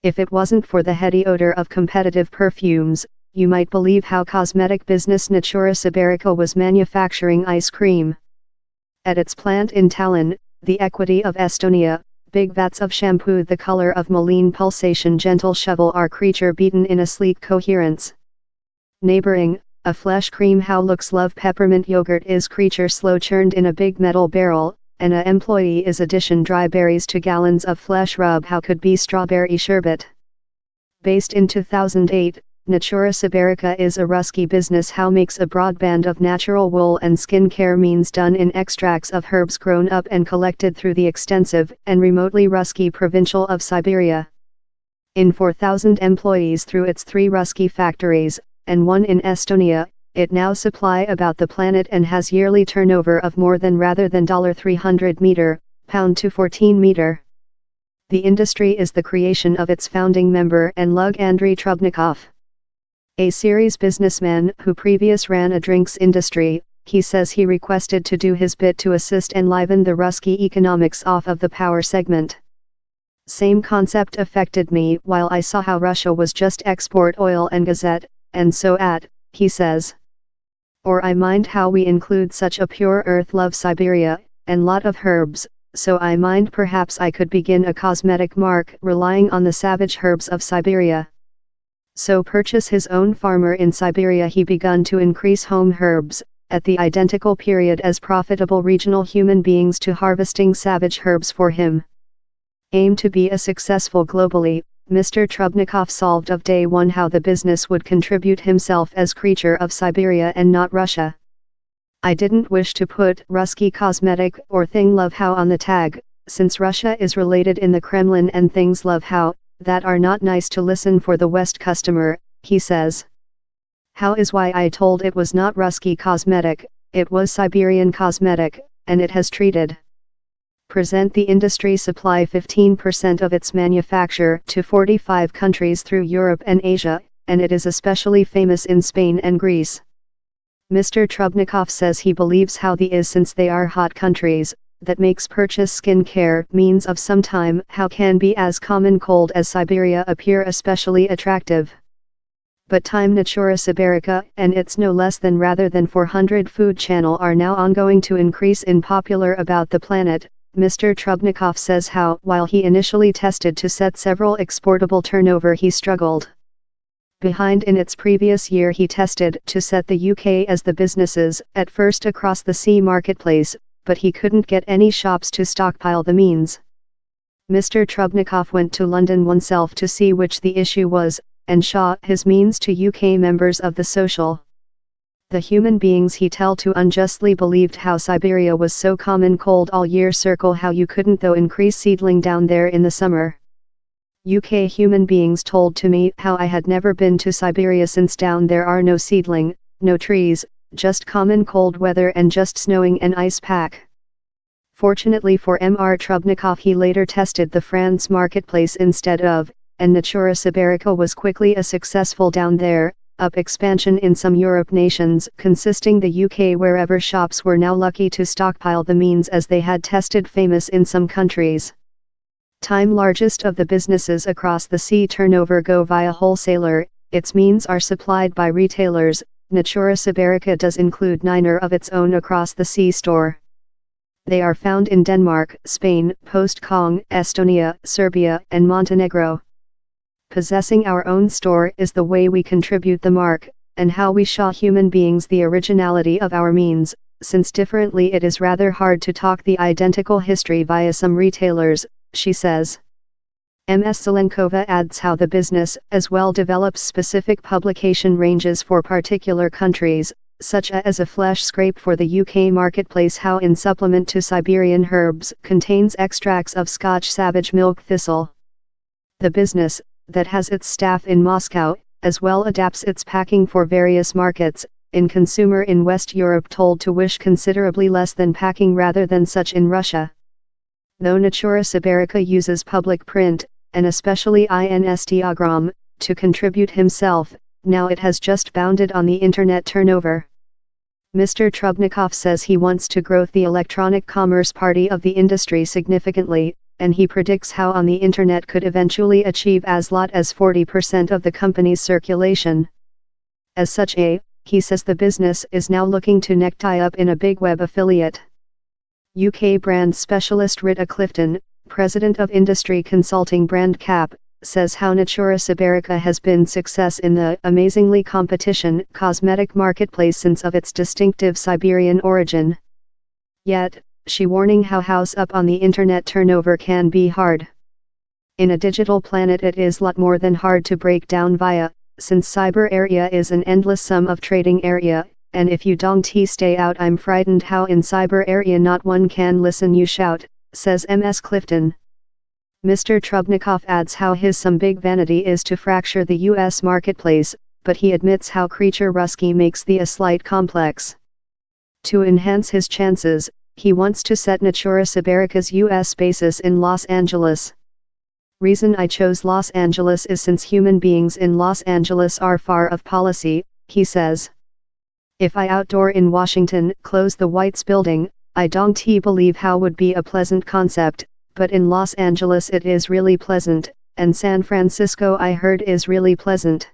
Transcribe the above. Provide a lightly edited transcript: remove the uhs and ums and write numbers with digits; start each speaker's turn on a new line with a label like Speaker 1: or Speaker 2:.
Speaker 1: If it wasn't for the heady odor of competitive perfumes, you might believe how cosmetic business Natura Siberica was manufacturing ice cream. At its plant in Tallinn, the equity of Estonia, big vats of shampoo the color of Moline pulsation gentle shovel our creature beaten in a sleek coherence. Neighboring, a flesh cream how looks love peppermint yogurt is creature slow churned in a big metal barrel, and a employee is addition dry berries to gallons of flesh rub how could be strawberry sherbet. Based in 2008, Natura Siberica is a Rusky business how makes a broadband of natural wool and skin care means done in extracts of herbs grown up and collected through the extensive and remotely Rusky provincial of Siberia. In 4,000 employees through its 3 Rusky factories, and 1 in Estonia, it now supply about the planet and has yearly turnover of more than rather than $300 meter, pound to 14 meter. The industry is the creation of its founding member and lug Andrei Trubnikov. A series businessman who previous ran a drinks industry, he says he requested to do his bit to assist enliven the Rusky economics off of the power segment. Same concept affected me while I saw how Russia was just export oil and gazette, and so he says. Or I mind how we include such a pure earth love Siberia, and lot of herbs, so I mind perhaps I could begin a cosmetic mark relying on the savage herbs of Siberia. So purchase his own farmer in Siberia he begun to increase home herbs, at the identical period as profitable regional human beings to harvesting savage herbs for him. Aim to be a successful globally, Mr. Trubnikov solved of day one how the business would contribute himself as creature of Siberia and not Russia. I didn't wish to put Rusky cosmetic or thing love how on the tag, since Russia is related in the Kremlin and things love how, that are not nice to listen for the West customer, he says. How is why I told it was not Rusky cosmetic, it was Siberian cosmetic, and it has treated. Present the industry supply 15% of its manufacture to 45 countries through Europe and Asia, and it is especially famous in Spain and Greece. Mr. Trubnikov says he believes how the is since they are hot countries, that makes purchase skin care means of some time how can be as common cold as Siberia appear especially attractive. But time Natura Siberica and its no less than rather than 400 food channel are now ongoing to increase in popular about the planet. Mr. Trubnikov says how while he initially tested to set several exportable turnover he struggled behind in its previous year he tested to set the UK as the businesses at first across the sea marketplace, but he couldn't get any shops to stockpile the means. Mr. Trubnikov went to London oneself to see which the issue was, and showed his means to UK members of the social. The human beings he tell to unjustly believed how Siberia was so common cold all year circle how you couldn't though increase seedling down there in the summer. UK human beings told to me how I had never been to Siberia since down there are no seedling, no trees, just common cold weather and just snowing and ice pack. Fortunately for Mr. Trubnikov he later tested the France marketplace instead of, and Natura Siberica was quickly a successful down there, up expansion in some Europe nations consisting the UK wherever shops were now lucky to stockpile the means as they had tested famous in some countries. Time largest of the businesses across the sea turnover go via wholesaler, its means are supplied by retailers. Natura Siberica does include 9 of its own across the sea store. They are found in Denmark, Spain, Post-Kong, Estonia, Serbia, and Montenegro. Possessing our own store is the way we contribute the mark, and how we show human beings the originality of our means, since differently it is rather hard to talk the identical history via some retailers, she says. Ms. Zelenkova adds how the business as well develops specific publication ranges for particular countries, such as a flesh scrape for the UK marketplace how in supplement to Siberian herbs contains extracts of Scotch savage milk thistle. The business, that has its staff in Moscow, as well adapts its packing for various markets, in consumer in West Europe told to wish considerably less than packing rather than such in Russia. Though Natura Siberica uses public print, and especially Instagram, to contribute himself, now it has just bounded on the internet turnover. Mr. Trubnikov says he wants to grow the electronic commerce party of the industry significantly, and he predicts how on the internet could eventually achieve as lot as 40% of the company's circulation. As such he says the business is now looking to necktie up in a big web affiliate. UK brand specialist Rita Clifton, president of industry consulting brand CAP, says how Natura Siberica has been success in the amazingly competition cosmetic marketplace since of its distinctive Siberian origin. Yet, she warning how house up on the internet turnover can be hard. In a digital planet it is lot more than hard to break down via, since Siberia is an endless sum of trading area, and if you don't stay out I'm frightened how in Siberia not one can listen you shout, says Ms. Clifton. Mr. Trubnikov adds how his some big vanity is to fracture the US marketplace, but he admits how creature Rusky makes the a slight complex. To enhance his chances, he wants to set Natura Siberica's US basis in Los Angeles. Reason I chose Los Angeles is since human beings in Los Angeles are far of policy, he says. If I outdoor in Washington close the White's building, I don't believe how would be a pleasant concept, but in Los Angeles it is really pleasant, and San Francisco I heard is really pleasant.